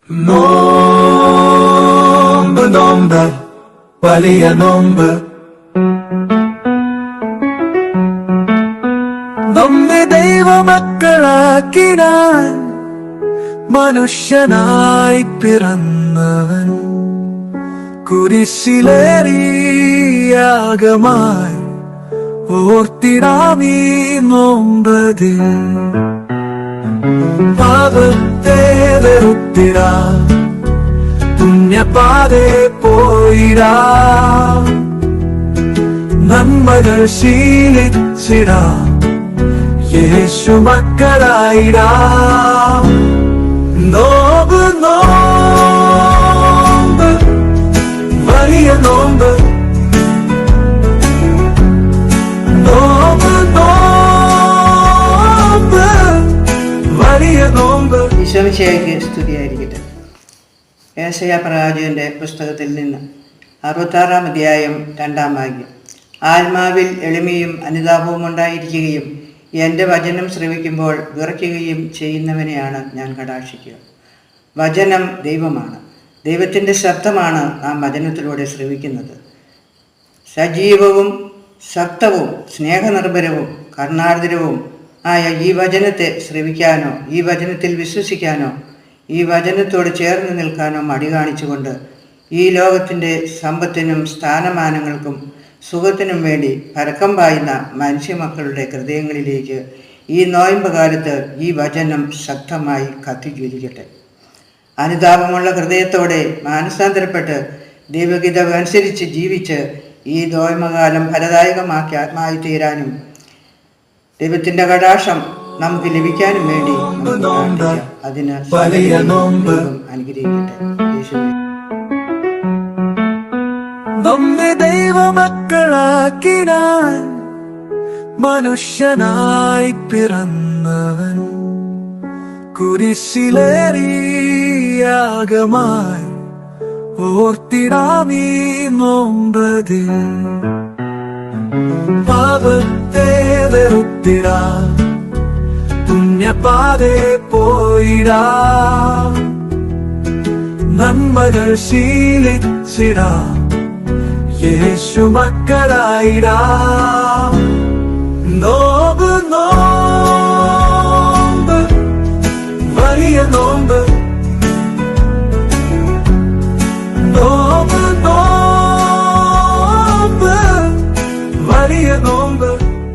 നോമ്പ് നോമ്പ് വലിയ നോമ്പ് നമ്മെ ദൈവമക്കളാക്കിനാൻ മനുഷ്യനായി പിറന്നവൻ കുരിശിലേറിയാകമായി ഓർത്തിടാമീ നോമ്പതിൽ പാപത്തെ വെറുത്തിടാ പുണ്യപാതെ പോയിടാ നന്മകൾ ശീലിച്ചിടാ യേശു മക്കളായിടാ നോമ്പ് നോമ്പ് വലിയ നോമ്പ് നോമ്പ് നോമ്പ് വലിയ നോമ്പ്. ഈശോമിശിഹായ്ക്ക് സ്തുതിയായിരിക്കട്ടെ. ഏശയ്യാ പ്രവാചകന്റെ പുസ്തകത്തിൽ നിന്ന് 66-ാം അധ്യായം 2-ാം വാക്യം. ആത്മാവിൽ എളിമയും അനുതാപവും ഉണ്ടായിരിക്കുകയും എൻ്റെ വചനം ശ്രവിക്കുമ്പോൾ വിറയ്ക്കുകയും ചെയ്യുന്നവനെയാണ് ഞാൻ കടാക്ഷിക്കുക. വചനം ദൈവമാണ്. ദൈവത്തിൻ്റെ ശബ്ദമാണ് നാം വചനത്തിലൂടെ ശ്രവിക്കുന്നത്. സജീവവും ശക്തവും സ്നേഹനിർഭരവും കരുണാർദ്രവും ആയ ഈ വചനത്തെ ശ്രവിക്കാനോ ഈ വചനത്തിൽ വിശ്വസിക്കാനോ ഈ വചനത്തോട് ചേർന്ന് നിൽക്കാനോ മടി കാണിച്ചുകൊണ്ട് ഈ ലോകത്തിൻ്റെ സമ്പത്തിനും സ്ഥാനമാനങ്ങൾക്കും സുഖത്തിനും വേണ്ടി പരക്കം പായുന്ന മനുഷ്യമക്കളുടെ ഹൃദയങ്ങളിലേക്ക് ഈ നോയമ്പ് കാലത്ത് ഈ വചനം ശക്തമായി കത്തിജ്വലിക്കട്ടെ. അനുതാപമുള്ള ഹൃദയത്തോടെ മാനസാന്തരപ്പെട്ട് ദൈവഗീതം അനുസരിച്ച് ജീവിച്ച് ഈ നോയമ്പകാലം ഫലദായകമായി തീരാനും ദൈവത്തിൻ്റെ കടാക്ഷം നമുക്ക് ലഭിക്കാനും വേണ്ടി അതിന് അനുഗ്രഹിക്കട്ടെ. നമ്മെ ദൈവമക്കളാക്കിനാൻ മനുഷ്യനായി പിറന്നവൻ കുരിശിലേറിയാകമായി ഓർത്തിടാമീ നോമ്പതിൽ പാപത്തെ വെറുത്തിടാ പുണ്യപാതെ പോയിടാ നന്മകൾ ശീലിച്ചിടാ യേശു മക്കളായിടാ.